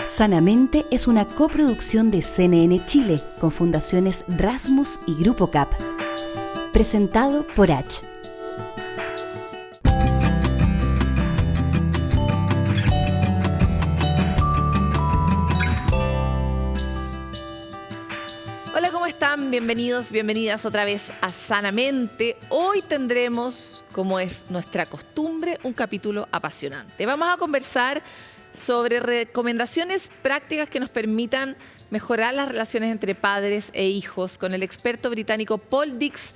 Sanamente es una coproducción de CNN Chile con fundaciones Rasmus y Grupo CAP. Presentado por H. Hola, ¿cómo están? Bienvenidos, bienvenidas otra vez a Sanamente. Hoy tendremos, como es nuestra costumbre, un capítulo apasionante. Vamos a conversar sobre recomendaciones prácticas que nos permitan mejorar las relaciones entre padres e hijos con el experto británico Paul Dix.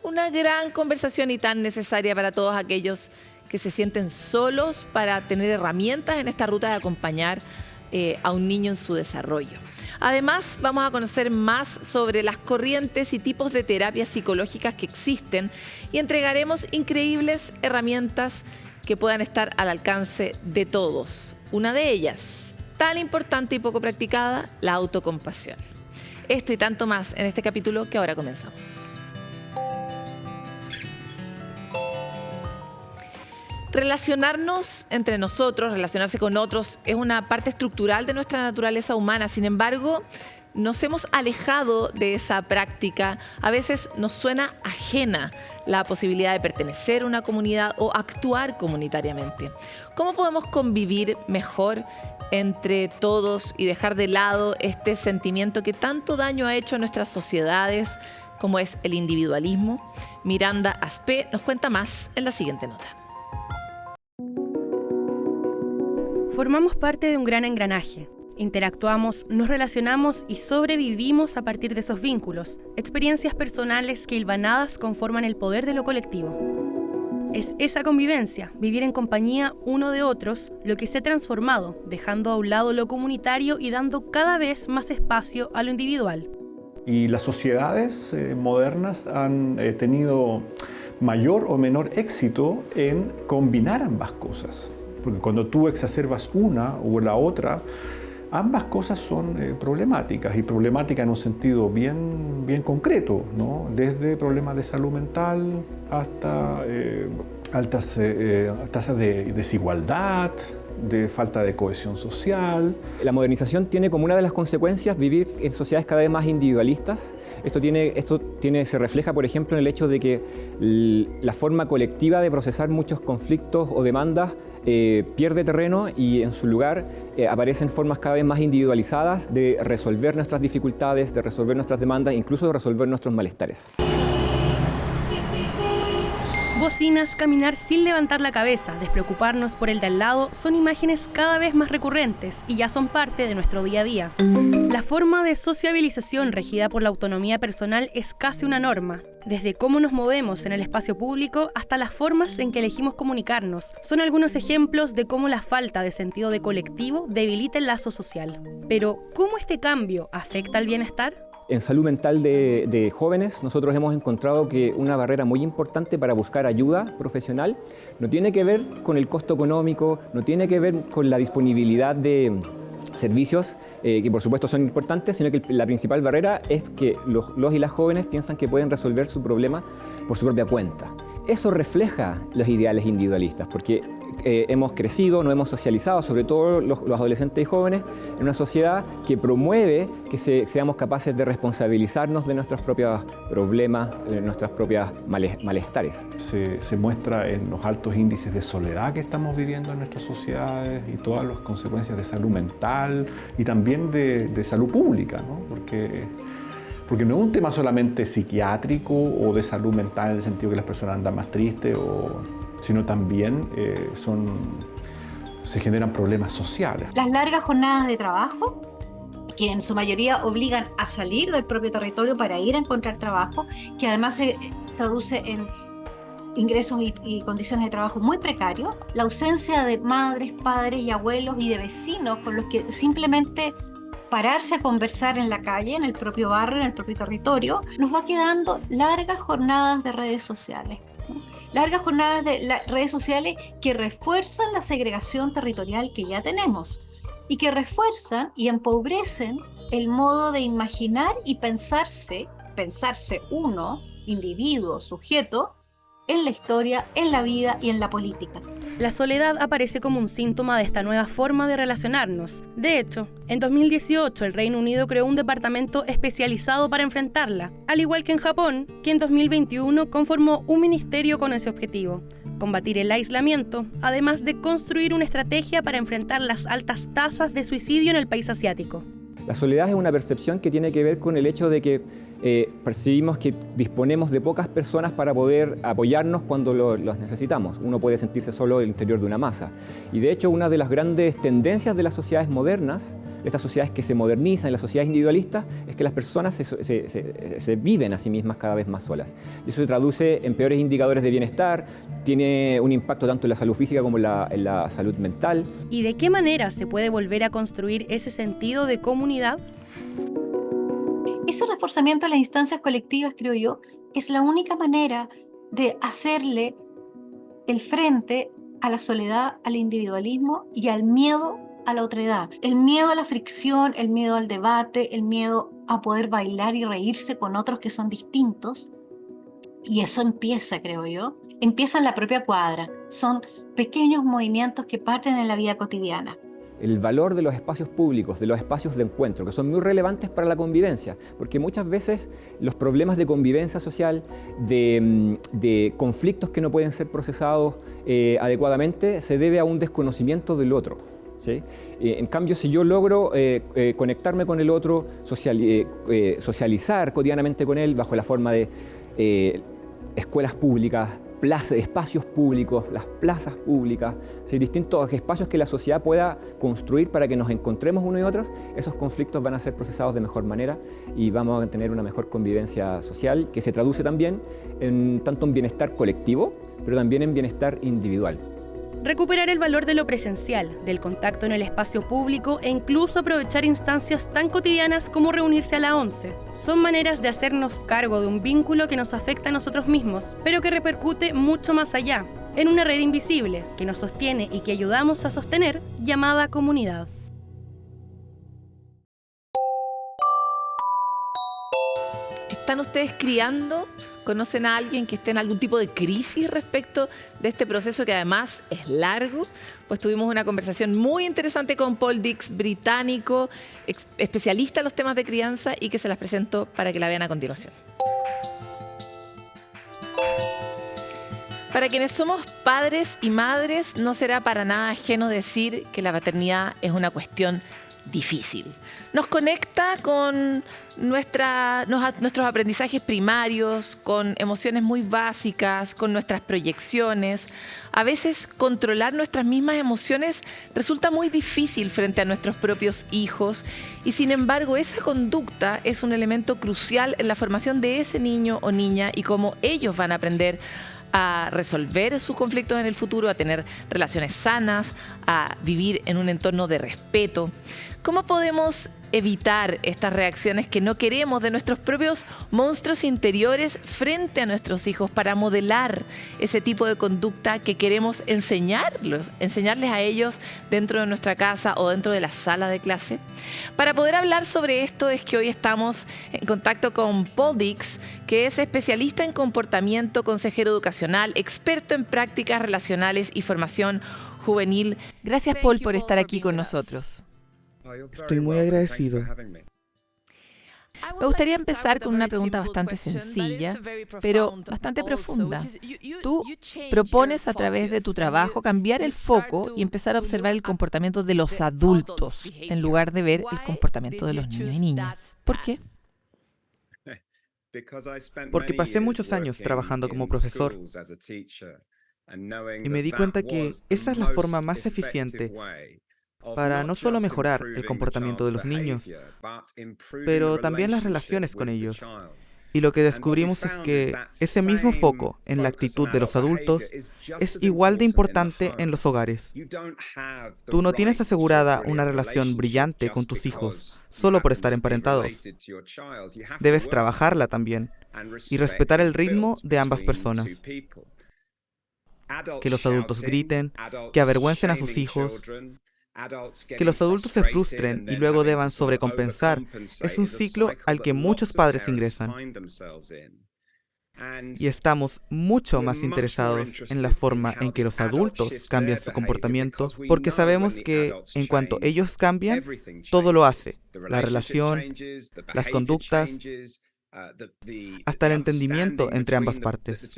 Una gran conversación y tan necesaria para todos aquellos que se sienten solos para tener herramientas en esta ruta de acompañar a un niño en su desarrollo. Además, vamos a conocer más sobre las corrientes y tipos de terapias psicológicas que existen y entregaremos increíbles herramientas que puedan estar al alcance de todos. Una de ellas, tan importante y poco practicada, la autocompasión. Esto y tanto más en este capítulo que ahora comenzamos. Relacionarnos entre nosotros, relacionarse con otros, es una parte estructural de nuestra naturaleza humana. Sin embargo, nos hemos alejado de esa práctica. A veces nos suena ajena la posibilidad de pertenecer a una comunidad o actuar comunitariamente. ¿Cómo podemos convivir mejor entre todos y dejar de lado este sentimiento que tanto daño ha hecho a nuestras sociedades, como es el individualismo? Miranda Aspe nos cuenta más en la siguiente nota. Formamos parte de un gran engranaje. Interactuamos, nos relacionamos y sobrevivimos a partir de esos vínculos, experiencias personales que hilvanadas conforman el poder de lo colectivo. Es esa convivencia, vivir en compañía uno de otros, lo que se ha transformado, dejando a un lado lo comunitario y dando cada vez más espacio a lo individual. Y las sociedades modernas han tenido mayor o menor éxito en combinar ambas cosas. Porque cuando tú exacerbas una o la otra, ambas cosas son problemáticas, y problemáticas en un sentido bien concreto, ¿no? Desde problemas de salud mental hasta altas tasas de desigualdad, de falta de cohesión social. La modernización tiene como una de las consecuencias vivir en sociedades cada vez más individualistas. Esto se refleja, por ejemplo, en el hecho de que la forma colectiva de procesar muchos conflictos o demandas pierde terreno y en su lugar aparecen formas cada vez más individualizadas de resolver nuestras dificultades, de resolver nuestras demandas, incluso de resolver nuestros malestares. Bocinas, caminar sin levantar la cabeza, despreocuparnos por el de al lado, son imágenes cada vez más recurrentes y ya son parte de nuestro día a día. La forma de sociabilización regida por la autonomía personal es casi una norma. Desde cómo nos movemos en el espacio público hasta las formas en que elegimos comunicarnos, son algunos ejemplos de cómo la falta de sentido de colectivo debilita el lazo social. Pero, ¿cómo este cambio afecta al bienestar? En salud mental de jóvenes, nosotros hemos encontrado que una barrera muy importante para buscar ayuda profesional no tiene que ver con el costo económico, no tiene que ver con la disponibilidad de servicios, que por supuesto son importantes, sino que la principal barrera es que los y las jóvenes piensan que pueden resolver su problema por su propia cuenta. Eso refleja los ideales individualistas, porque hemos crecido, nos hemos socializado, sobre todo los adolescentes y jóvenes, en una sociedad que promueve que seamos capaces de responsabilizarnos de nuestros propios problemas, de nuestros propios malestares. Se muestra en los altos índices de soledad que estamos viviendo en nuestras sociedades y todas las consecuencias de salud mental y también de salud pública, ¿no? Porque no es un tema solamente psiquiátrico o de salud mental en el sentido que las personas andan más tristes, sino también se generan problemas sociales. Las largas jornadas de trabajo, que en su mayoría obligan a salir del propio territorio para ir a encontrar trabajo, que además se traduce en ingresos y condiciones de trabajo muy precarios, la ausencia de madres, padres y abuelos y de vecinos con los que simplemente pararse a conversar en la calle, en el propio barrio, en el propio territorio, nos va quedando largas jornadas de redes sociales, ¿no? Largas jornadas de redes sociales que refuerzan la segregación territorial que ya tenemos y que refuerzan y empobrecen el modo de imaginar y pensarse uno, individuo, sujeto, en la historia, en la vida y en la política. La soledad aparece como un síntoma de esta nueva forma de relacionarnos. De hecho, en 2018 el Reino Unido creó un departamento especializado para enfrentarla, al igual que en Japón, que en 2021 conformó un ministerio con ese objetivo: combatir el aislamiento, además de construir una estrategia para enfrentar las altas tasas de suicidio en el país asiático. La soledad es una percepción que tiene que ver con el hecho de que percibimos que disponemos de pocas personas para poder apoyarnos cuando los necesitamos. Uno puede sentirse solo en el interior de una masa. Y de hecho, una de las grandes tendencias de las sociedades modernas, de estas sociedades que se modernizan, las sociedades individualistas, es que las personas se viven a sí mismas cada vez más solas. Y eso se traduce en peores indicadores de bienestar, tiene un impacto tanto en la salud física como en la salud mental. ¿Y de qué manera se puede volver a construir ese sentido de comunidad? Ese reforzamiento de las instancias colectivas, creo yo, es la única manera de hacerle el frente a la soledad, al individualismo y al miedo a la otredad. El miedo a la fricción, el miedo al debate, el miedo a poder bailar y reírse con otros que son distintos. Y eso empieza, creo yo, empieza en la propia cuadra. Son pequeños movimientos que parten en la vida cotidiana. El valor de los espacios públicos, de los espacios de encuentro, que son muy relevantes para la convivencia, porque muchas veces los problemas de convivencia social, de conflictos que no pueden ser procesados adecuadamente, se debe a un desconocimiento del otro, ¿sí? En cambio, si yo logro conectarme con el otro, socializar cotidianamente con él bajo la forma de escuelas públicas, espacios públicos, las plazas públicas, ¿sí? Distintos espacios que la sociedad pueda construir para que nos encontremos unos y otros, esos conflictos van a ser procesados de mejor manera y vamos a tener una mejor convivencia social que se traduce también en tanto en bienestar colectivo, pero también en bienestar individual. Recuperar el valor de lo presencial, del contacto en el espacio público e incluso aprovechar instancias tan cotidianas como reunirse a la 11. Son maneras de hacernos cargo de un vínculo que nos afecta a nosotros mismos, pero que repercute mucho más allá, en una red invisible que nos sostiene y que ayudamos a sostener, llamada comunidad. ¿Están ustedes criando? ¿Conocen a alguien que esté en algún tipo de crisis respecto de este proceso que además es largo? Pues tuvimos una conversación muy interesante con Paul Dix, británico, especialista en los temas de crianza, y que se las presento para que la vean a continuación. Para quienes somos padres y madres, no será para nada ajeno decir que la paternidad es una cuestión difícil. Nos conecta con nuestros aprendizajes primarios, con emociones muy básicas, con nuestras proyecciones. A veces controlar nuestras mismas emociones resulta muy difícil frente a nuestros propios hijos y sin embargo esa conducta es un elemento crucial en la formación de ese niño o niña y cómo ellos van a aprender a resolver sus conflictos en el futuro, a tener relaciones sanas, a vivir en un entorno de respeto. ¿Cómo podemos evitar estas reacciones que no queremos de nuestros propios monstruos interiores frente a nuestros hijos para modelar ese tipo de conducta que queremos enseñarles a ellos dentro de nuestra casa o dentro de la sala de clase? Para poder hablar sobre esto es que hoy estamos en contacto con Paul Dix, que es especialista en comportamiento, consejero educacional, experto en prácticas relacionales y formación juvenil. Gracias, Paul, por estar aquí con nosotros. Estoy muy agradecido. Me gustaría empezar con una pregunta bastante sencilla, pero bastante profunda. Tú propones a través de tu trabajo cambiar el foco y empezar a observar el comportamiento de los adultos en lugar de ver el comportamiento de los niños y niñas. ¿Por qué? Porque pasé muchos años trabajando como profesor y me di cuenta que esa es la forma más eficiente para no solo mejorar el comportamiento de los niños, pero también las relaciones con ellos. Y lo que descubrimos es que ese mismo foco en la actitud de los adultos es igual de importante en los hogares. Tú no tienes asegurada una relación brillante con tus hijos solo por estar emparentados. Debes trabajarla también y respetar el ritmo de ambas personas. Que los adultos griten, que avergüencen a sus hijos, que los adultos se frustren y luego deban sobrecompensar, es un ciclo al que muchos padres ingresan. Y estamos mucho más interesados en la forma en que los adultos cambian su comportamiento, porque sabemos que en cuanto ellos cambian, todo lo hace. La relación, las conductas, hasta el entendimiento entre ambas partes.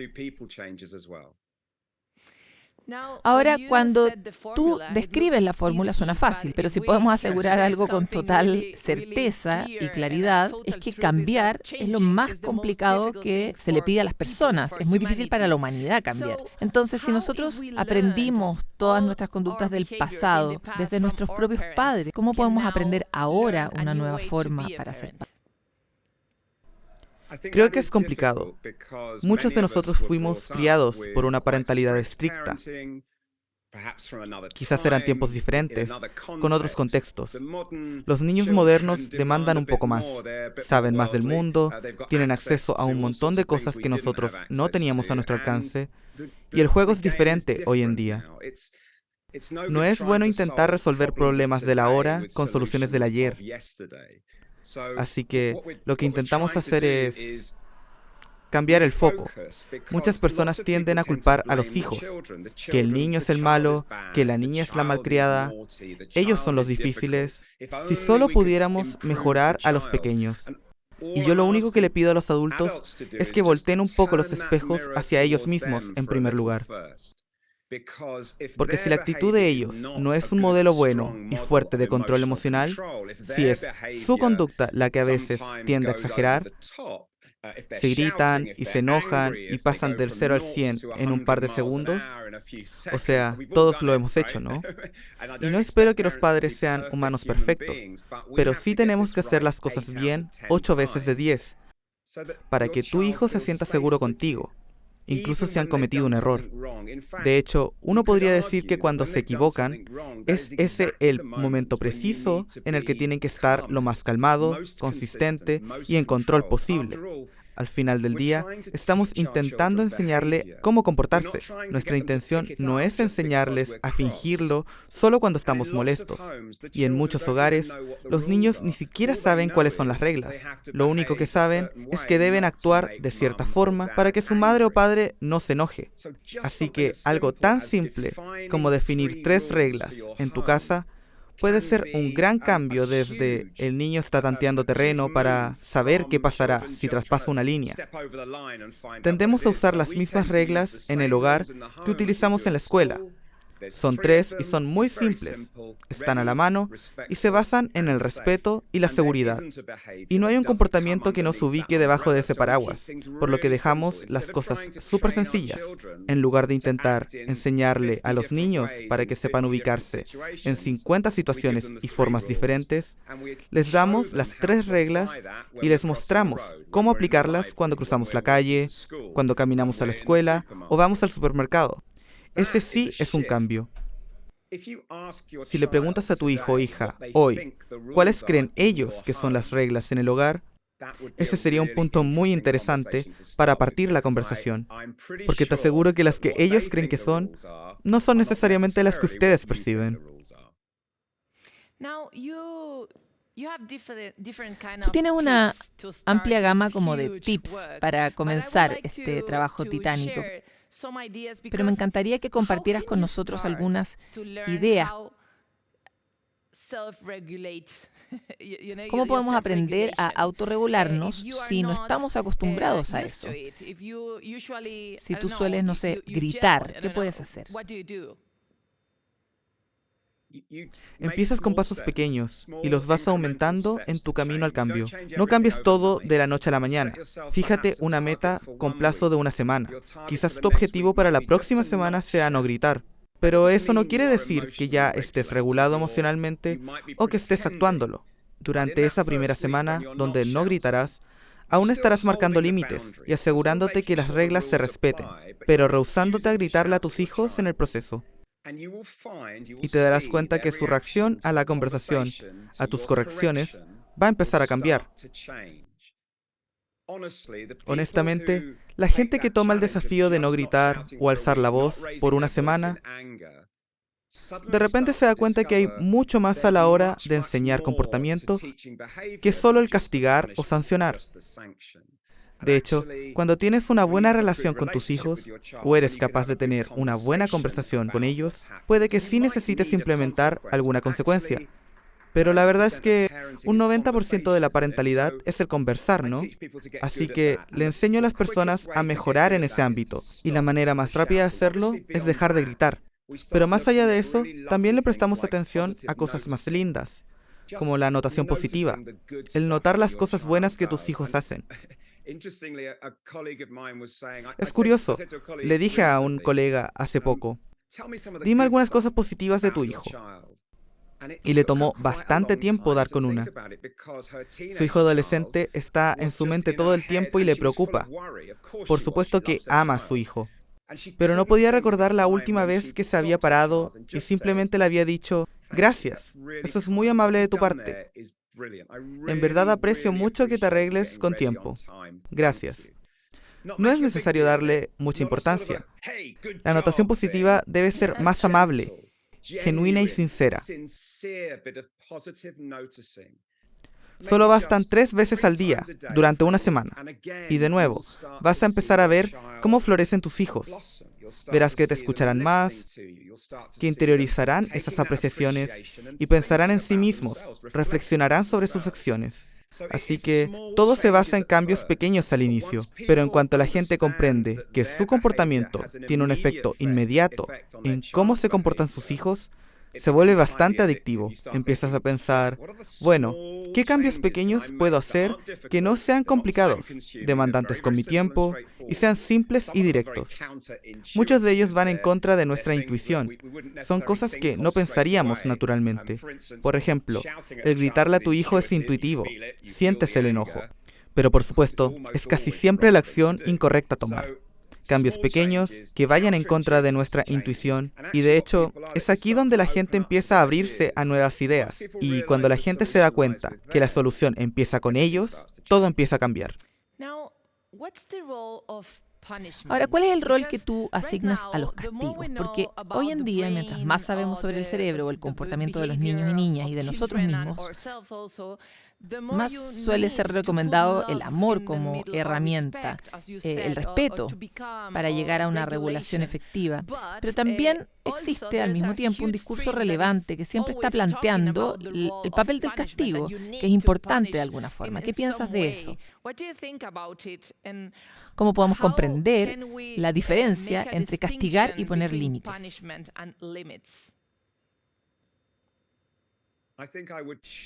Ahora, cuando tú describes la fórmula suena fácil, pero si podemos asegurar algo con total certeza y claridad, es que cambiar es lo más complicado que se le pide a las personas. Es muy difícil para la humanidad cambiar. Entonces, si nosotros aprendimos todas nuestras conductas del pasado, desde nuestros propios padres, ¿cómo podemos aprender ahora una nueva forma para ser padres? Creo que es complicado. Muchos de nosotros fuimos criados por una parentalidad estricta. Quizás eran tiempos diferentes, con otros contextos. Los niños modernos demandan un poco más. Saben más del mundo, tienen acceso a un montón de cosas que nosotros no teníamos a nuestro alcance, y el juego es diferente hoy en día. No es bueno intentar resolver problemas del ahora con soluciones del ayer. Así que lo que intentamos hacer es cambiar el foco. Muchas personas tienden a culpar a los hijos, que el niño es el malo, que la niña es la malcriada, ellos son los difíciles. Si solo pudiéramos mejorar a los pequeños. Y yo lo único que le pido a los adultos es que volteen un poco los espejos hacia ellos mismos en primer lugar. Porque si la actitud de ellos no es un modelo bueno y fuerte de control emocional, si es su conducta la que a veces tiende a exagerar, se gritan y se enojan y pasan del 0 al 100 en un par de segundos, o sea, todos lo hemos hecho, ¿no? Y no espero que los padres sean humanos perfectos, pero sí tenemos que hacer las cosas bien 8 veces de 10, para que tu hijo se sienta seguro contigo, incluso si han cometido un error. De hecho, uno podría decir que cuando se equivocan, es ese el momento preciso en el que tienen que estar lo más calmado, consistente y en control posible. Al final del día, estamos intentando enseñarle cómo comportarse. Nuestra intención no es enseñarles a fingirlo solo cuando estamos molestos. Y en muchos hogares, los niños ni siquiera saben cuáles son las reglas. Lo único que saben es que deben actuar de cierta forma para que su madre o padre no se enoje. Así que algo tan simple como definir 3 reglas en tu casa puede ser un gran cambio, desde el niño está tanteando terreno para saber qué pasará si traspasa una línea. Tendemos a usar las mismas reglas en el hogar que utilizamos en la escuela. Son 3 y son muy simples. Están a la mano y se basan en el respeto y la seguridad. Y no hay un comportamiento que nos ubique debajo de ese paraguas, por lo que dejamos las cosas súper sencillas. En lugar de intentar enseñarle a los niños para que sepan ubicarse en 50 situaciones y formas diferentes, les damos las 3 reglas y les mostramos cómo aplicarlas cuando cruzamos la calle, cuando caminamos a la escuela o vamos al supermercado. Ese sí es un cambio. Si le preguntas a tu hijo o hija hoy, ¿cuáles creen ellos que son las reglas en el hogar? Ese sería un punto muy interesante para partir la conversación, porque te aseguro que las que ellos creen que son, no son necesariamente las que ustedes perciben. Tú tienes una amplia gama como de tips para comenzar este trabajo titánico, pero me encantaría que compartieras con nosotros algunas ideas. ¿Cómo podemos aprender a autorregularnos si no estamos acostumbrados a eso? Si tú sueles, no sé, gritar, ¿qué puedes hacer? Empiezas con pasos pequeños y los vas aumentando en tu camino al cambio. No cambies todo de la noche a la mañana. Fíjate una meta con plazo de una semana. Quizás tu objetivo para la próxima semana sea no gritar. Pero eso no quiere decir que ya estés regulado emocionalmente o que estés actuándolo. Durante esa primera semana, donde no gritarás, aún estarás marcando límites y asegurándote que las reglas se respeten, pero rehusándote a gritarle a tus hijos en el proceso. Y te darás cuenta que su reacción a la conversación, a tus correcciones, va a empezar a cambiar. Honestamente, la gente que toma el desafío de no gritar o alzar la voz por una semana, de repente se da cuenta que hay mucho más a la hora de enseñar comportamiento que solo el castigar o sancionar. De hecho, cuando tienes una buena relación con tus hijos, o eres capaz de tener una buena conversación con ellos, puede que sí necesites implementar alguna consecuencia. Pero la verdad es que un 90% de la parentalidad es el conversar, ¿no? Así que le enseño a las personas a mejorar en ese ámbito, y la manera más rápida de hacerlo es dejar de gritar. Pero más allá de eso, también le prestamos atención a cosas más lindas, como la anotación positiva, el notar las cosas buenas que tus hijos hacen. Es curioso, le dije a un colega hace poco, dime algunas cosas positivas de tu hijo. Y le tomó bastante tiempo dar con una. Su hijo adolescente está en su mente todo el tiempo y le preocupa. Por supuesto que ama a su hijo, pero no podía recordar la última vez que se había parado y simplemente le había dicho, gracias, eso es muy amable de tu parte. En verdad aprecio mucho que te arregles con tiempo. Gracias. No es necesario darle mucha importancia. La anotación positiva debe ser más amable, genuina y sincera. Solo bastan 3 veces al día, durante una semana. Y de nuevo, vas a empezar a ver cómo florecen tus hijos. Verás que te escucharán más, que interiorizarán esas apreciaciones y pensarán en sí mismos, reflexionarán sobre sus acciones. Así que todo se basa en cambios pequeños al inicio, pero en cuanto la gente comprende que su comportamiento tiene un efecto inmediato en cómo se comportan sus hijos, se vuelve bastante adictivo. Empiezas a pensar, bueno, ¿qué cambios pequeños puedo hacer que no sean complicados, demandantes con mi tiempo y sean simples y directos? Muchos de ellos van en contra de nuestra intuición. Son cosas que no pensaríamos naturalmente. Por ejemplo, el gritarle a tu hijo es intuitivo, sientes el enojo. Pero por supuesto, es casi siempre la acción incorrecta a tomar. Cambios pequeños que vayan en contra de nuestra intuición, y de hecho es aquí donde la gente empieza a abrirse a nuevas ideas, y cuando la gente se da cuenta que la solución empieza con ellos, todo empieza a cambiar. Ahora, ¿cuál es el rol que tú asignas a los castigos? Porque hoy en día, mientras más sabemos sobre el cerebro o el comportamiento de los niños y niñas y de nosotros mismos, más suele ser recomendado el amor como herramienta, el respeto para llegar a una regulación efectiva. Pero también existe al mismo tiempo un discurso relevante que siempre está planteando el papel del castigo, que es importante de alguna forma. ¿Qué piensas de eso? ¿Cómo podemos comprender la diferencia entre castigar y poner límites?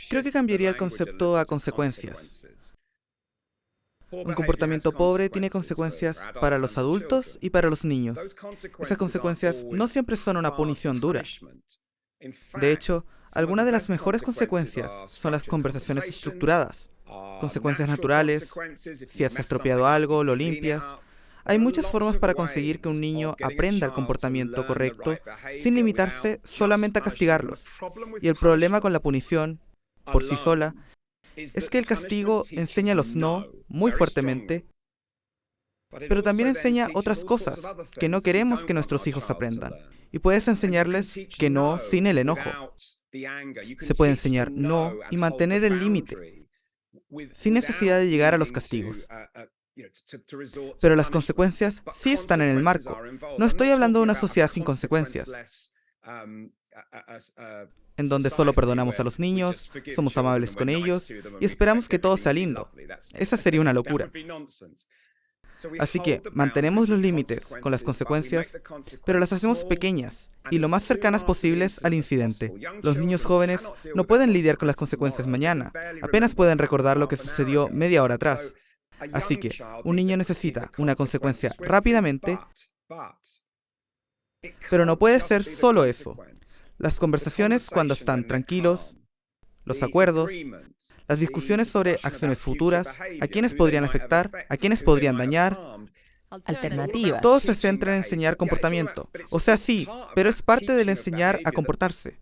Creo que cambiaría el concepto a consecuencias. Un comportamiento pobre tiene consecuencias para los adultos y para los niños. Esas consecuencias no siempre son una punición dura. De hecho, algunas de las mejores consecuencias son las conversaciones estructuradas. Consecuencias naturales, si has estropeado algo, lo limpias. Hay muchas formas para conseguir que un niño aprenda el comportamiento correcto sin limitarse solamente a castigarlos. Y el problema con la punición, por sí sola, es que el castigo enseña los no muy fuertemente, pero también enseña otras cosas que no queremos que nuestros hijos aprendan. Y puedes enseñarles que no sin el enojo. Se puede enseñar no y mantener el límite, sin necesidad de llegar a los castigos. Pero las consecuencias sí están en el marco. No estoy hablando de una sociedad sin consecuencias, en donde solo perdonamos a los niños, somos amables con ellos y esperamos que todo sea lindo. Esa sería una locura. Así que mantenemos los límites con las consecuencias, pero las hacemos pequeñas y lo más cercanas posibles al incidente. Los niños jóvenes no pueden lidiar con las consecuencias mañana, apenas pueden recordar lo que sucedió media hora atrás. Así que un niño necesita una consecuencia rápidamente, pero no puede ser solo eso. Las conversaciones cuando están tranquilos, los acuerdos, las discusiones sobre acciones futuras, a quiénes podrían afectar, a quiénes podrían dañar. Alternativas. Todo se centra en enseñar comportamiento. O sea, sí, pero es parte del enseñar a comportarse.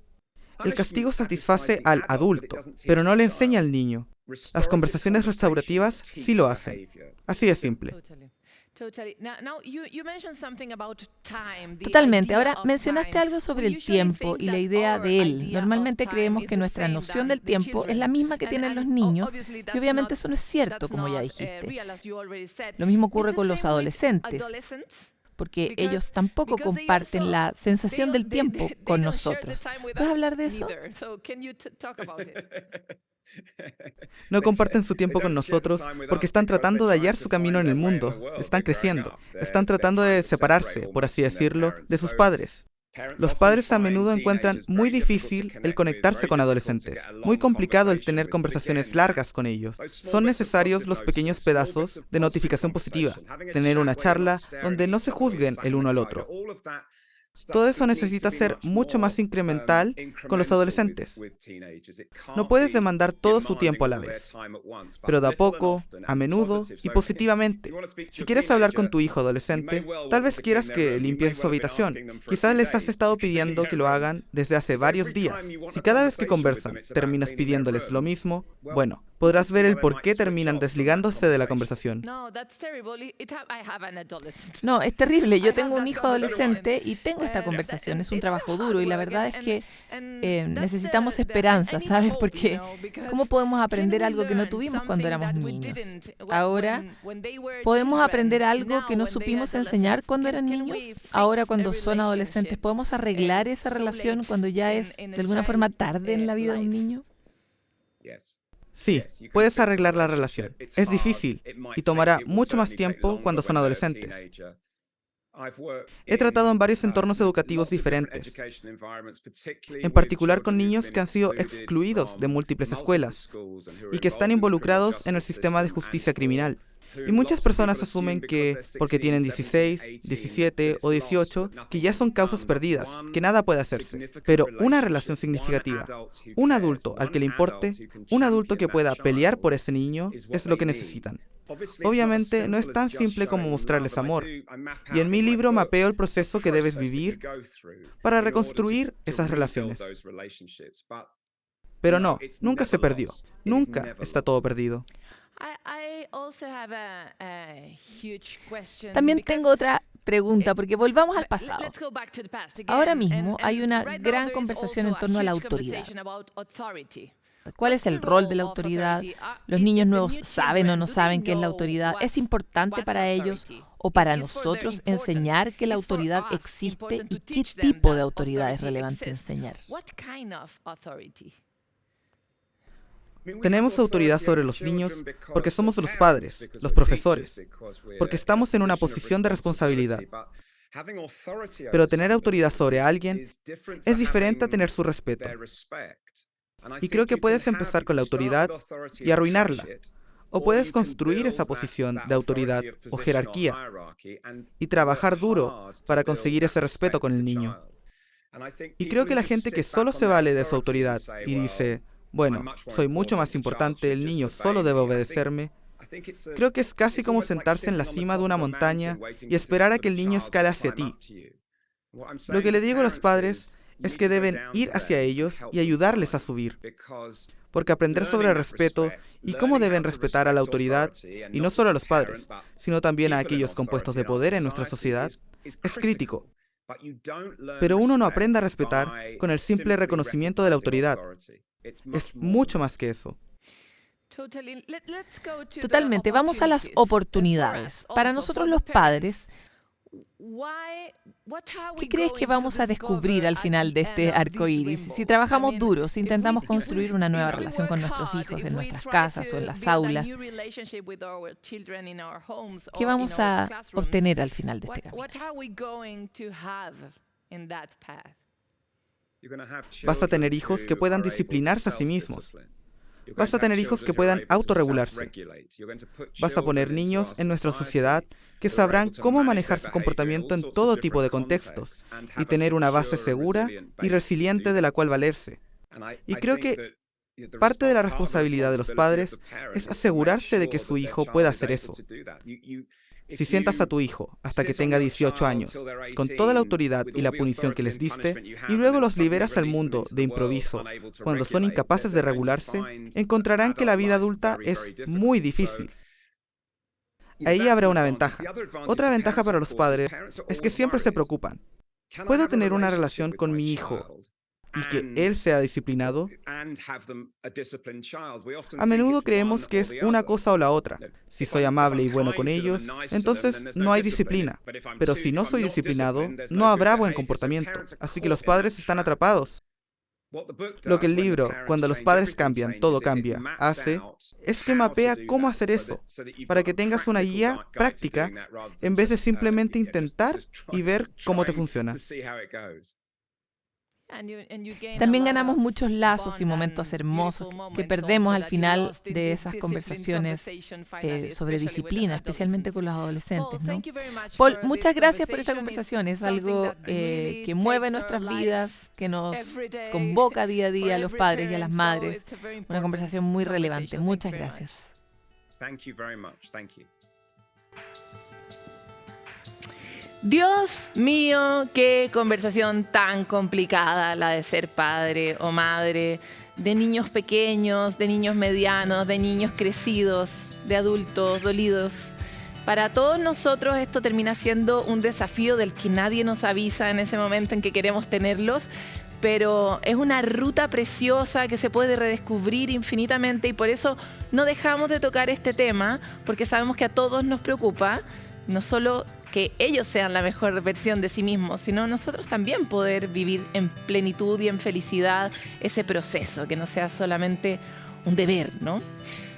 El castigo satisface al adulto, pero no le enseña al niño. Las conversaciones restaurativas sí lo hacen. Así de simple. Totalmente. Ahora mencionaste algo sobre el tiempo y la idea de él. Normalmente creemos que nuestra noción del tiempo es la misma que tienen los niños y obviamente eso no es cierto, como ya dijiste. Lo mismo ocurre con los adolescentes, porque ellos tampoco comparten la sensación del tiempo con nosotros. ¿Puedes hablar de eso? No comparten su tiempo con nosotros porque están tratando de hallar su camino en el mundo, están creciendo, están tratando de separarse, por así decirlo, de sus padres. Los padres a menudo encuentran muy difícil el conectarse con adolescentes, muy complicado el tener conversaciones largas con ellos. Son necesarios los pequeños pedazos de notificación positiva, tener una charla donde no se juzguen el uno al otro. Todo eso necesita ser mucho más incremental con los adolescentes. No puedes demandar todo su tiempo a la vez, pero de a poco, a menudo y positivamente. Si quieres hablar con tu hijo adolescente, tal vez quieras que limpien su habitación. Quizás les has estado pidiendo que lo hagan desde hace varios días. Si cada vez que conversan terminas pidiéndoles lo mismo, bueno, podrás ver el por qué terminan desligándose de la conversación. No, es terrible. Yo tengo un hijo adolescente y tengo esta conversación. Es un trabajo duro y la verdad es que necesitamos esperanza, ¿sabes? Porque ¿cómo podemos aprender algo que no tuvimos cuando éramos niños? Ahora, ¿podemos aprender algo que no supimos enseñar cuando eran niños? Ahora, cuando son adolescentes, ¿podemos arreglar esa relación cuando ya es de alguna forma tarde en la vida de un niño? Sí, puedes arreglar la relación. Es difícil y tomará mucho más tiempo cuando son adolescentes. He tratado en varios entornos educativos diferentes, en particular con niños que han sido excluidos de múltiples escuelas y que están involucrados en el sistema de justicia criminal. Y muchas personas asumen que, porque tienen 16, 17 o 18, que ya son causas perdidas, que nada puede hacerse. Pero una relación significativa, un adulto al que le importe, un adulto que pueda pelear por ese niño, es lo que necesitan. Obviamente no es tan simple como mostrarles amor. Y en mi libro mapeo el proceso que debes vivir para reconstruir esas relaciones. Pero no, nunca se perdió. Nunca está todo perdido. También tengo otra pregunta, porque volvamos al pasado. Ahora mismo hay una gran conversación en torno a la autoridad. ¿Cuál es el rol de la autoridad? ¿Los niños nuevos saben o no saben qué es la autoridad? ¿Es importante para ellos o para nosotros enseñar que la autoridad existe y qué tipo de autoridad es relevante enseñar? Tenemos autoridad sobre los niños porque somos los padres, los profesores, porque estamos en una posición de responsabilidad. Pero tener autoridad sobre alguien es diferente a tener su respeto. Y creo que puedes empezar con la autoridad y arruinarla. O puedes construir esa posición de autoridad o jerarquía y trabajar duro para conseguir ese respeto con el niño. Y creo que la gente que solo se vale de su autoridad y dice, bueno, soy mucho más importante, el niño solo debe obedecerme, creo que es casi como sentarse en la cima de una montaña y esperar a que el niño escale hacia ti. Lo que le digo a los padres es que deben ir hacia ellos y ayudarles a subir. Porque aprender sobre el respeto y cómo deben respetar a la autoridad, y no solo a los padres, sino también a aquellos con puestos de poder en nuestra sociedad, es crítico. Pero uno no aprende a respetar con el simple reconocimiento de la autoridad. Es mucho más que eso. Totalmente. Vamos a las oportunidades. Para nosotros los padres, ¿qué crees que vamos a descubrir al final de este arco iris? Si trabajamos duro, si intentamos construir una nueva relación con nuestros hijos en nuestras casas o en las aulas, ¿qué vamos a obtener al final de este camino? Vas a tener hijos que puedan disciplinarse a sí mismos. Vas a tener hijos que puedan autorregularse. Vas a poner niños en nuestra sociedad que sabrán cómo manejar su comportamiento en todo tipo de contextos y tener una base segura y resiliente de la cual valerse. Y creo que parte de la responsabilidad de los padres es asegurarse de que su hijo pueda hacer eso. Si sientas a tu hijo hasta que tenga 18 años, con toda la autoridad y la punición que les diste, y luego los liberas al mundo de improviso, cuando son incapaces de regularse, encontrarán que la vida adulta es muy difícil. ahí habrá una ventaja. Otra ventaja para los padres es que siempre se preocupan. ¿Puedo tener una relación con mi hijo y que él sea disciplinado? A menudo creemos que es una cosa o la otra. Si soy amable y bueno con ellos, entonces no hay disciplina. Pero si no soy disciplinado, no habrá buen comportamiento. Así que los padres están atrapados. Lo que el libro, cuando los padres cambian, todo cambia, hace, es que mapea cómo hacer eso, para que tengas una guía práctica, en vez de simplemente intentar y ver cómo te funciona. También ganamos muchos lazos y momentos hermosos que perdemos al final de esas conversaciones sobre disciplina, especialmente con los adolescentes, ¿no? Paul, muchas gracias por esta conversación. Es algo que mueve nuestras vidas, que nos convoca día a día a los padres y a las madres. Una conversación muy relevante. Muchas gracias. Dios mío, qué conversación tan complicada la de ser padre o madre, de niños pequeños, de niños medianos, de niños crecidos, de adultos dolidos. Para todos nosotros esto termina siendo un desafío del que nadie nos avisa en ese momento en que queremos tenerlos, pero es una ruta preciosa que se puede redescubrir infinitamente y por eso no dejamos de tocar este tema, porque sabemos que a todos nos preocupa, no solo que ellos sean la mejor versión de sí mismos, sino nosotros también poder vivir en plenitud y en felicidad ese proceso, que no sea solamente un deber, ¿no?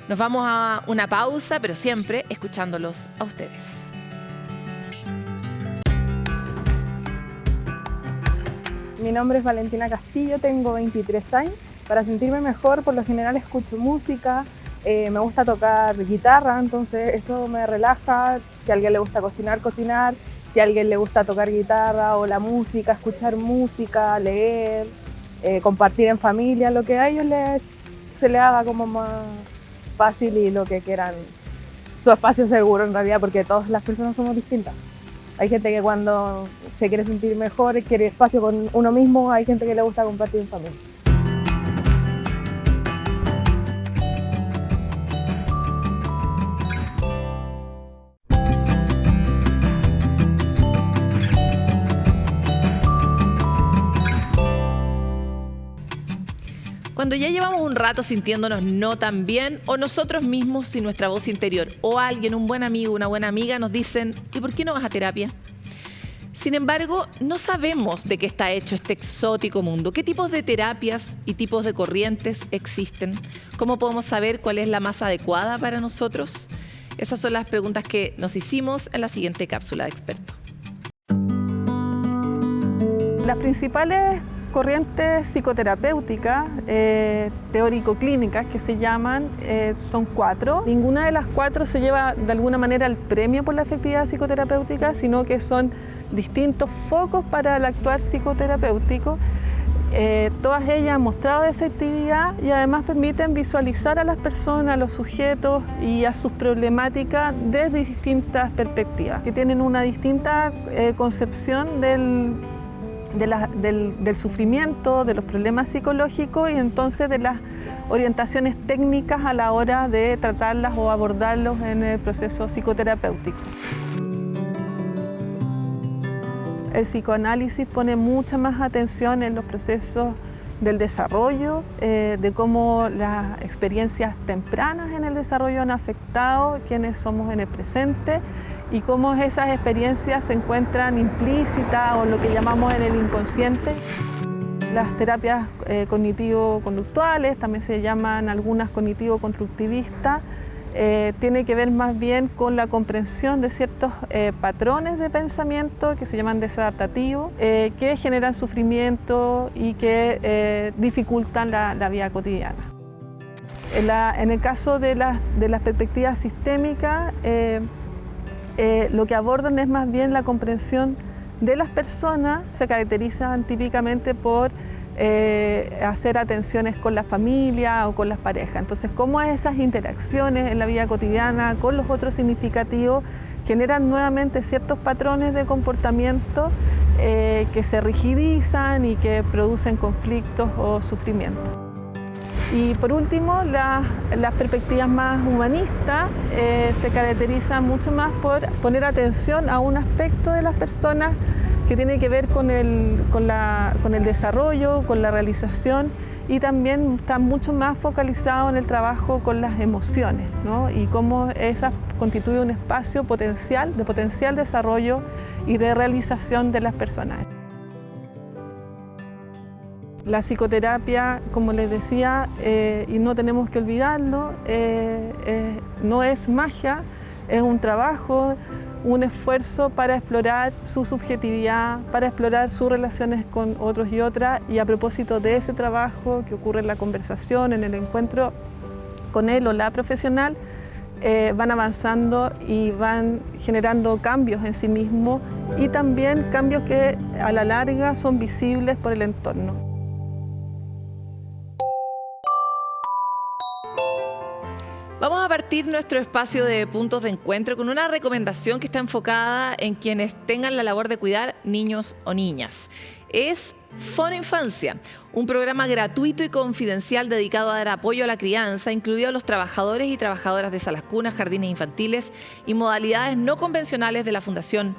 Nos vamos a una pausa, pero siempre escuchándolos a ustedes. Mi nombre es Valentina Castillo, tengo 23 años. Para sentirme mejor, por lo general escucho música. Me gusta tocar guitarra, entonces eso me relaja. Si a alguien le gusta cocinar, cocinar. Si a alguien le gusta tocar guitarra o la música, escuchar música, leer, compartir en familia, lo que a ellos se les haga como más fácil y lo que quieran, su espacio seguro en realidad, porque todas las personas somos distintas. Hay gente que cuando se quiere sentir mejor, quiere espacio con uno mismo, hay gente que le gusta compartir en familia. Cuando ya llevamos un rato sintiéndonos no tan bien, o nosotros mismos sin nuestra voz interior, o alguien, un buen amigo, una buena amiga, nos dicen, ¿y por qué no vas a terapia? Sin embargo, no sabemos de qué está hecho este exótico mundo. ¿Qué tipos de terapias y tipos de corrientes existen? ¿Cómo podemos saber cuál es la más adecuada para nosotros? Esas son las preguntas que nos hicimos en la siguiente cápsula de experto. Las principales corrientes psicoterapéuticas, teórico-clínicas que se llaman, son 4. Ninguna de las 4 se lleva de alguna manera el premio por la efectividad psicoterapéutica, sino que son distintos focos para el actuar psicoterapéutico. Todas ellas han mostrado efectividad y además permiten visualizar a las personas, a los sujetos y a sus problemáticas desde distintas perspectivas, que tienen una distinta concepción del sufrimiento, de los problemas psicológicos y entonces de las orientaciones técnicas a la hora de tratarlas o abordarlos en el proceso psicoterapéutico. El psicoanálisis pone mucha más atención en los procesos del desarrollo, de cómo las experiencias tempranas en el desarrollo han afectado quienes somos en el presente y cómo esas experiencias se encuentran implícitas o lo que llamamos en el inconsciente. Las terapias cognitivo-conductuales, también se llaman algunas cognitivo-constructivistas, tiene que ver más bien con la comprensión de ciertos patrones de pensamiento que se llaman desadaptativos, que generan sufrimiento y que dificultan la vida cotidiana. En el caso de las perspectivas sistémicas, lo que abordan es más bien la comprensión de las personas, se caracterizan típicamente por hacer atenciones con la familia o con las parejas. Entonces, cómo esas interacciones en la vida cotidiana con los otros significativos generan nuevamente ciertos patrones de comportamiento que se rigidizan y que producen conflictos o sufrimiento. Y por último, las perspectivas más humanistas se caracterizan mucho más por poner atención a un aspecto de las personas que tiene que ver con el desarrollo, con la realización, y también está mucho más focalizado en el trabajo con las emociones, ¿no? Y cómo esa constituye un espacio de potencial desarrollo y de realización de las personas. La psicoterapia, como les decía, y no tenemos que olvidarlo, no es magia, es un trabajo, un esfuerzo para explorar su subjetividad, para explorar sus relaciones con otros y otras, y a propósito de ese trabajo que ocurre en la conversación, en el encuentro con él o la profesional, van avanzando y van generando cambios en sí mismos y también cambios que a la larga son visibles por el entorno. Vamos a partir nuestro espacio de puntos de encuentro con una recomendación que está enfocada en quienes tengan la labor de cuidar niños o niñas. Es Foninfancia, un programa gratuito y confidencial dedicado a dar apoyo a la crianza, incluido a los trabajadores y trabajadoras de salas cunas, jardines infantiles y modalidades no convencionales de la Fundación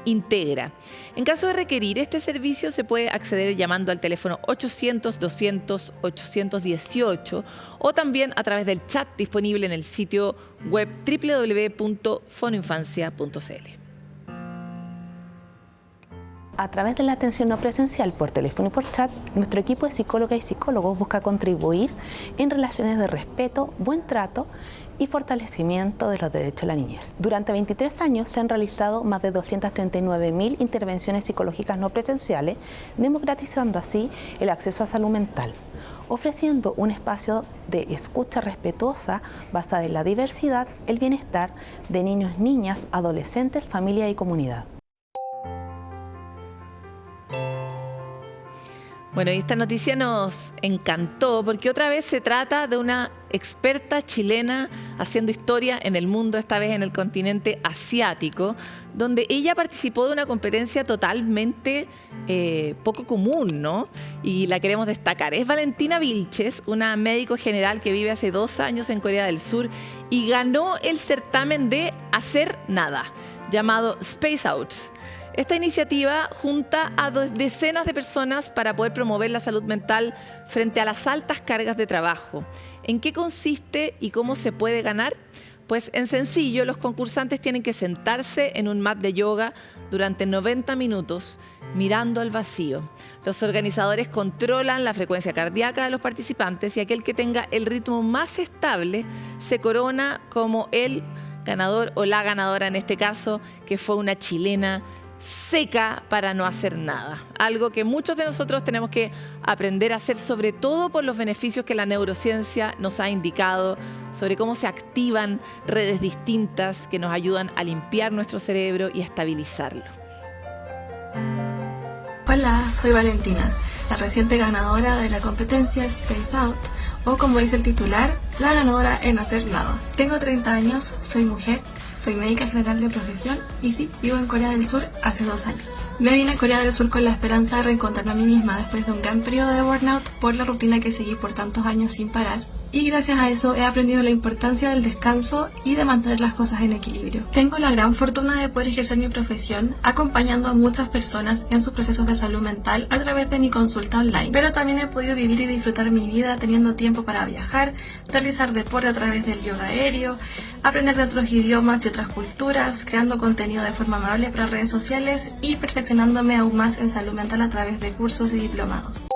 Integra. En caso de requerir este servicio, se puede acceder llamando al teléfono 800-200-818 o también a través del chat disponible en el sitio web www.foninfancia.cl. A través de la atención no presencial por teléfono y por chat, nuestro equipo de psicólogas y psicólogos busca contribuir en relaciones de respeto, buen trato y fortalecimiento de los derechos de la niñez. Durante 23 años se han realizado más de 239.000 intervenciones psicológicas no presenciales, democratizando así el acceso a salud mental, ofreciendo un espacio de escucha respetuosa basada en la diversidad, el bienestar de niños, niñas, adolescentes, familia y comunidad. Bueno, y esta noticia nos encantó porque otra vez se trata de una experta chilena haciendo historia en el mundo, esta vez en el continente asiático, donde ella participó de una competencia totalmente poco común, ¿no? Y la queremos destacar. Es Valentina Vilches, una médico general que vive hace 2 años en Corea del Sur y ganó el certamen de hacer nada, llamado Space Out. Esta iniciativa junta a decenas de personas para poder promover la salud mental frente a las altas cargas de trabajo. ¿En qué consiste y cómo se puede ganar? Pues en sencillo, los concursantes tienen que sentarse en un mat de yoga durante 90 minutos mirando al vacío. Los organizadores controlan la frecuencia cardíaca de los participantes y aquel que tenga el ritmo más estable se corona como el ganador o la ganadora en este caso, que fue una chilena seca para no hacer nada. Algo que muchos de nosotros tenemos que aprender a hacer, sobre todo por los beneficios que la neurociencia nos ha indicado sobre cómo se activan redes distintas que nos ayudan a limpiar nuestro cerebro y a estabilizarlo. Hola, soy Valentina, la reciente ganadora de la competencia Space Out, o como dice el titular, la ganadora en hacer nada. Tengo 30 años, soy mujer, soy médica general de profesión y sí, vivo en Corea del Sur hace 2 años. Me vine a Corea del Sur con la esperanza de reencontrarme a mí misma después de un gran periodo de burnout por la rutina que seguí por tantos años sin parar. Y gracias a eso he aprendido la importancia del descanso y de mantener las cosas en equilibrio. Tengo la gran fortuna de poder ejercer mi profesión acompañando a muchas personas en sus procesos de salud mental a través de mi consulta online. Pero también he podido vivir y disfrutar mi vida teniendo tiempo para viajar, realizar deporte a través del yoga aéreo, aprender de otros idiomas y otras culturas, creando contenido de forma amable para redes sociales y perfeccionándome aún más en salud mental a través de cursos y diplomados.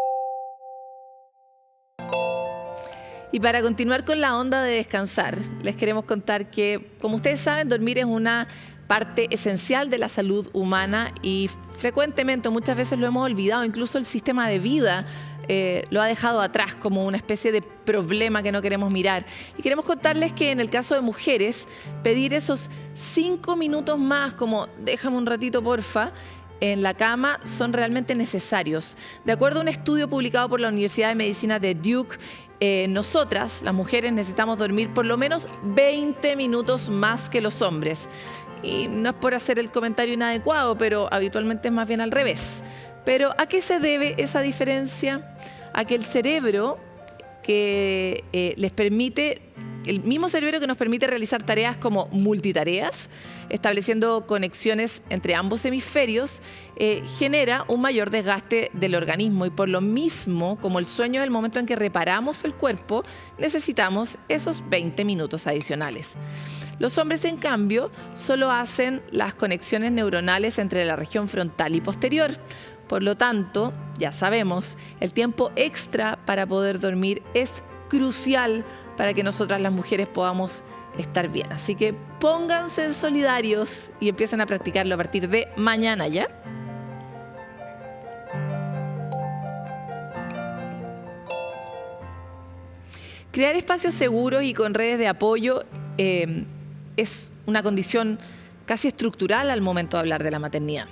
Y para continuar con la onda de descansar, les queremos contar que, como ustedes saben, dormir es una parte esencial de la salud humana y frecuentemente, muchas veces lo hemos olvidado, incluso el sistema de vida lo ha dejado atrás como una especie de problema que no queremos mirar. Y queremos contarles que en el caso de mujeres, pedir esos 5 minutos más, como déjame un ratito porfa, en la cama son realmente necesarios. De acuerdo a un estudio publicado por la Universidad de Medicina de Duke, nosotras, las mujeres, necesitamos dormir por lo menos 20 minutos más que los hombres. Y no es por hacer el comentario inadecuado, pero habitualmente es más bien al revés. Pero ¿a qué se debe esa diferencia? A que el cerebro, que les permite, el mismo cerebro que nos permite realizar tareas como multitareas, estableciendo conexiones entre ambos hemisferios, genera un mayor desgaste del organismo, y por lo mismo, como el sueño es el momento en que reparamos el cuerpo, necesitamos esos 20 minutos adicionales. Los hombres, en cambio, solo hacen las conexiones neuronales entre la región frontal y posterior. Por lo tanto, ya sabemos, el tiempo extra para poder dormir es crucial para que nosotras las mujeres podamos estar bien. Así que pónganse solidarios y empiecen a practicarlo a partir de mañana, ¿ya? Crear espacios seguros y con redes de apoyo es una condición casi estructural al momento de hablar de la maternidad.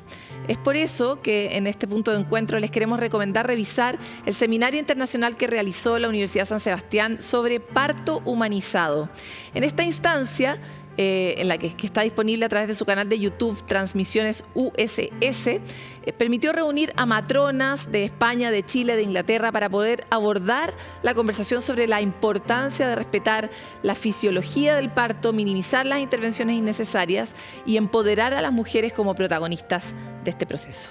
Es por eso que en este punto de encuentro les queremos recomendar revisar el seminario internacional que realizó la Universidad San Sebastián sobre parto humanizado. En esta instancia, en la que está disponible a través de su canal de YouTube, Transmisiones USS, permitió reunir a matronas de España, de Chile, de Inglaterra, para poder abordar la conversación sobre la importancia de respetar la fisiología del parto, minimizar las intervenciones innecesarias y empoderar a las mujeres como protagonistas de este proceso.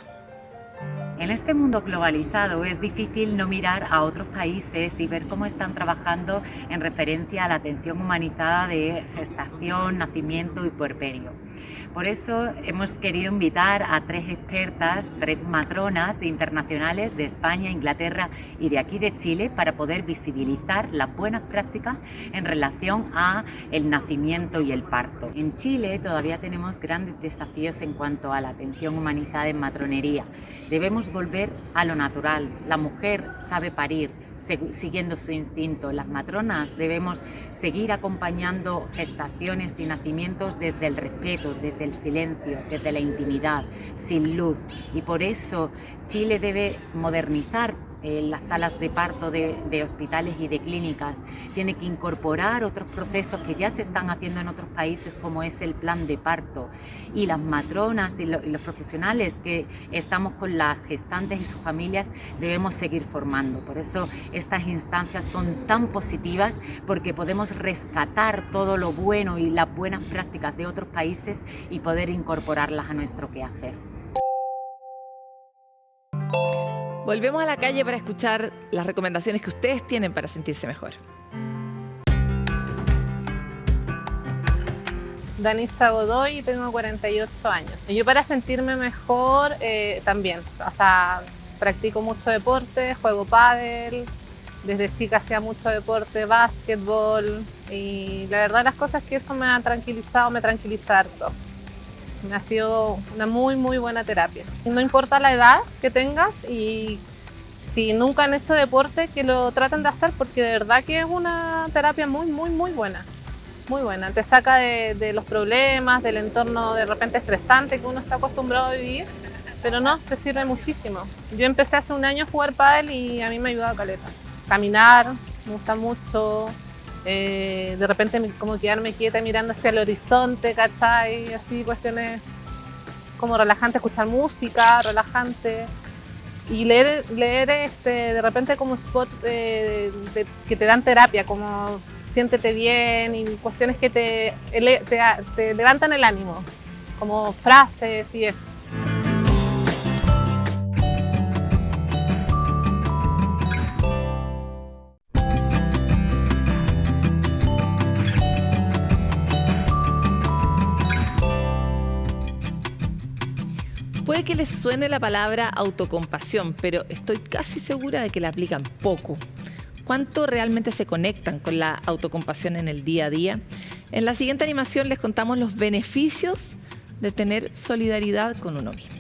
En este mundo globalizado es difícil no mirar a otros países y ver cómo están trabajando en referencia a la atención humanizada de gestación, nacimiento y puerperio. Por eso hemos querido invitar a 3 expertas, 3 matronas internacionales de España, Inglaterra y de aquí de Chile, para poder visibilizar las buenas prácticas en relación a el nacimiento y el parto. En Chile todavía tenemos grandes desafíos en cuanto a la atención humanizada en matronería. Debemos volver a lo natural. La mujer sabe parir, siguiendo su instinto. Las matronas debemos seguir acompañando gestaciones y nacimientos desde el respeto, desde el silencio, desde la intimidad, sin luz. Y por eso Chile debe modernizar las salas de parto de hospitales y de clínicas. Tiene que incorporar otros procesos que ya se están haciendo en otros países, como es el plan de parto. Y las matronas y los profesionales que estamos con las gestantes y sus familias debemos seguir formando. Por eso estas instancias son tan positivas, porque podemos rescatar todo lo bueno y las buenas prácticas de otros países y poder incorporarlas a nuestro quehacer. Volvemos a la calle para escuchar las recomendaciones que ustedes tienen para sentirse mejor. Danisa Godoy, tengo 48 años. Yo, para sentirme mejor, también, practico mucho deporte, juego pádel, desde chica hacía mucho deporte, básquetbol, y la verdad las cosas que eso me ha tranquilizado, me tranquiliza harto. Me ha sido una muy buena terapia. No importa la edad que tengas, y si nunca han hecho deporte, que lo traten de hacer, porque de verdad que es una terapia muy buena. Muy buena. Te saca de los problemas, del entorno de repente estresante que uno está acostumbrado a vivir, pero no, te sirve muchísimo. Yo empecé hace un año a jugar pádel y a mí me ha ayudado caleta. Caminar, me gusta mucho. De repente como quedarme quieta mirando hacia el horizonte, ¿cachai? Así cuestiones como relajantes, escuchar música, relajante. Y leer de repente como spot que te dan terapia, como siéntete bien, y cuestiones que te levantan el ánimo, como frases y eso. Puede que les suene la palabra autocompasión, pero estoy casi segura de que la aplican poco. ¿Cuánto realmente se conectan con la autocompasión en el día a día? En la siguiente animación les contamos los beneficios de tener solidaridad con uno mismo.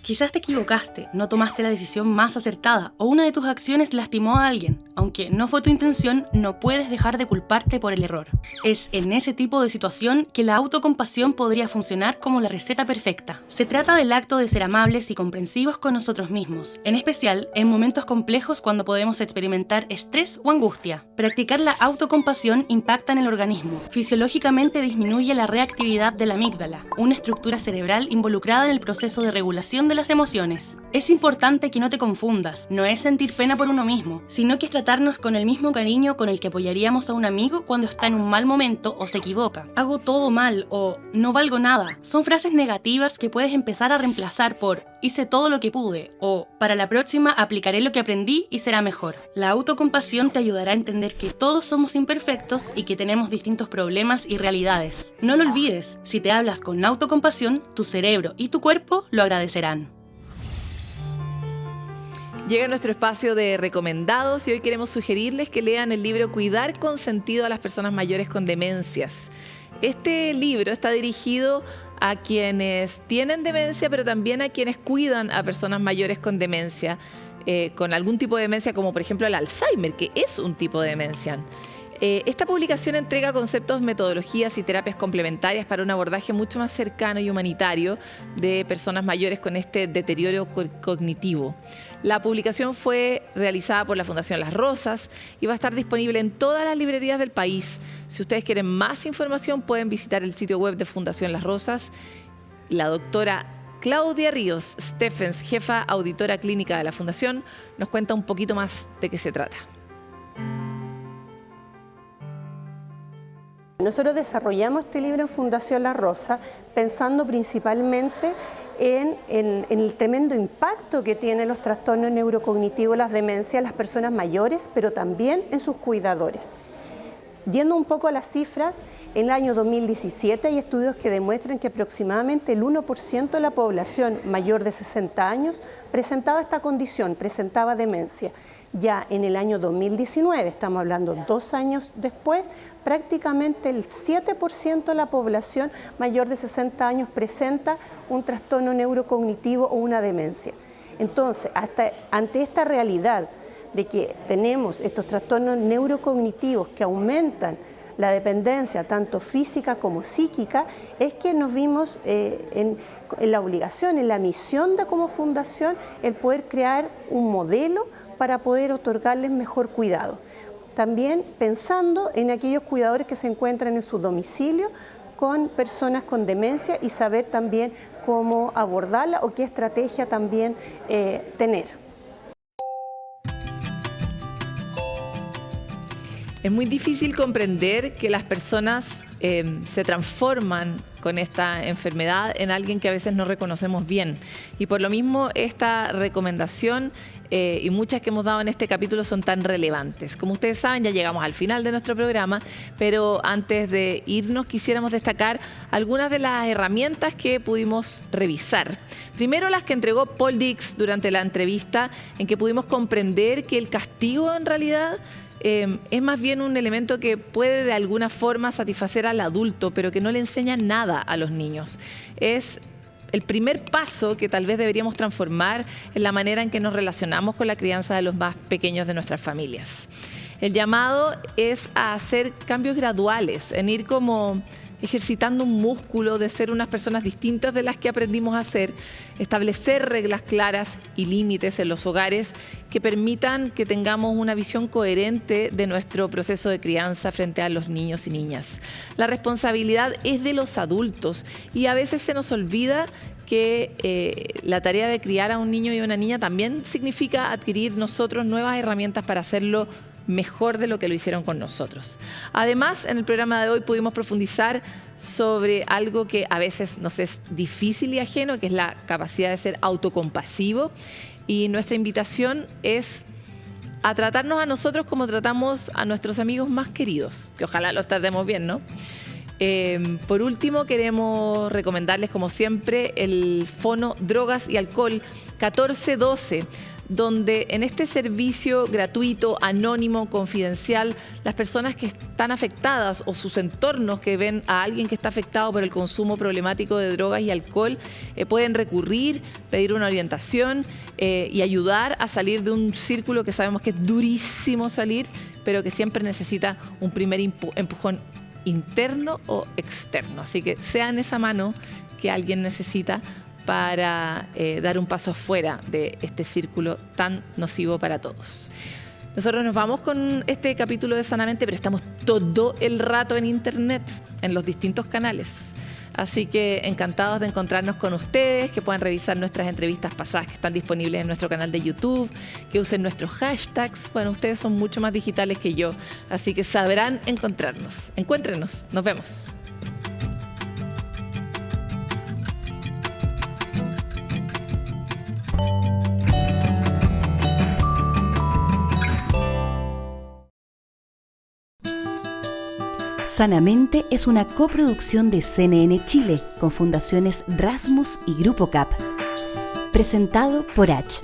Quizás te equivocaste, no tomaste la decisión más acertada o una de tus acciones lastimó a alguien. Aunque no fue tu intención, no puedes dejar de culparte por el error. Es en ese tipo de situación que la autocompasión podría funcionar como la receta perfecta. Se trata del acto de ser amables y comprensivos con nosotros mismos, en especial en momentos complejos cuando podemos experimentar estrés o angustia. Practicar la autocompasión impacta en el organismo. Fisiológicamente disminuye la reactividad de la amígdala, una estructura cerebral involucrada en el proceso de regulación de la las emociones. Es importante que no te confundas, no es sentir pena por uno mismo, sino que es tratarnos con el mismo cariño con el que apoyaríamos a un amigo cuando está en un mal momento o se equivoca. Hago todo mal o no valgo nada. Son frases negativas que puedes empezar a reemplazar por hice todo lo que pude o para la próxima aplicaré lo que aprendí y será mejor. La autocompasión te ayudará a entender que todos somos imperfectos y que tenemos distintos problemas y realidades. No lo olvides, si te hablas con autocompasión, tu cerebro y tu cuerpo lo agradecerán. Llega nuestro espacio de recomendados y hoy queremos sugerirles que lean el libro Cuidar con sentido a las personas mayores con demencias. Este libro está dirigido a quienes tienen demencia, pero también a quienes cuidan a personas mayores con demencia, con algún tipo de demencia, como por ejemplo el Alzheimer, que es un tipo de demencia. Esta publicación entrega conceptos, metodologías y terapias complementarias para un abordaje mucho más cercano y humanitario de personas mayores con este deterioro cognitivo. La publicación fue realizada por la Fundación Las Rosas y va a estar disponible en todas las librerías del país. Si ustedes quieren más información, pueden visitar el sitio web de Fundación Las Rosas. La doctora Claudia Ríos Stephens, jefa auditora clínica de la Fundación, nos cuenta un poquito más de qué se trata. Nosotros desarrollamos este libro en Fundación La Rosa pensando principalmente en el tremendo impacto que tienen los trastornos neurocognitivos, las demencias en las personas mayores, pero también en sus cuidadores. Yendo un poco a las cifras, en el año 2017 hay estudios que demuestran que aproximadamente el 1% de la población mayor de 60 años presentaba esta condición, presentaba demencia. Ya en el año 2019, estamos hablando 2 años después, prácticamente el 7% de la población mayor de 60 años presenta un trastorno neurocognitivo o una demencia. Entonces, ante esta realidad de que tenemos estos trastornos neurocognitivos que aumentan la dependencia tanto física como psíquica, es que nos vimos en la obligación, en la misión de como fundación, el poder crear un modelo para poder otorgarles mejor cuidado. También pensando en aquellos cuidadores que se encuentran en su domicilio con personas con demencia y saber también cómo abordarla o qué estrategia también tener. Es muy difícil comprender que las personas se transforman con esta enfermedad en alguien que a veces no reconocemos bien. Y por lo mismo esta recomendación y muchas que hemos dado en este capítulo son tan relevantes. Como ustedes saben, ya llegamos al final de nuestro programa, pero antes de irnos quisiéramos destacar algunas de las herramientas que pudimos revisar. Primero, las que entregó Paul Dix durante la entrevista, en que pudimos comprender que el castigo en realidad es más bien un elemento que puede de alguna forma satisfacer al adulto, pero que no le enseña nada a los niños. Es el primer paso que tal vez deberíamos transformar en la manera en que nos relacionamos con la crianza de los más pequeños de nuestras familias. El llamado es a hacer cambios graduales, en ir como ejercitando un músculo de ser unas personas distintas de las que aprendimos a ser, establecer reglas claras y límites en los hogares que permitan que tengamos una visión coherente de nuestro proceso de crianza frente a los niños y niñas. La responsabilidad es de los adultos y a veces se nos olvida que la tarea de criar a un niño y una niña también significa adquirir nosotros nuevas herramientas para hacerlo mejor de lo que lo hicieron con nosotros. Además, en el programa de hoy pudimos profundizar sobre algo que a veces nos es difícil y ajeno, que es la capacidad de ser autocompasivo. Y nuestra invitación es a tratarnos a nosotros como tratamos a nuestros amigos más queridos, que ojalá los tratemos bien, ¿no? Por último, queremos recomendarles, como siempre, el Fono Drogas y Alcohol 1412, donde en este servicio gratuito, anónimo, confidencial, las personas que están afectadas o sus entornos que ven a alguien que está afectado por el consumo problemático de drogas y alcohol pueden recurrir, pedir una orientación y ayudar a salir de un círculo que sabemos que es durísimo salir, pero que siempre necesita un primer empujón interno o externo. Así que sean esa mano que alguien necesita para dar un paso afuera de este círculo tan nocivo para todos. Nosotros nos vamos con este capítulo de Sanamente, pero estamos todo el rato en internet, en los distintos canales. Así que encantados de encontrarnos con ustedes, que puedan revisar nuestras entrevistas pasadas que están disponibles en nuestro canal de YouTube, que usen nuestros hashtags. Bueno, ustedes son mucho más digitales que yo, así que sabrán encontrarnos. Encuéntrenos. Nos vemos. Sanamente es una coproducción de CNN Chile con fundaciones Rasmus y Grupo CAP. Presentado por H.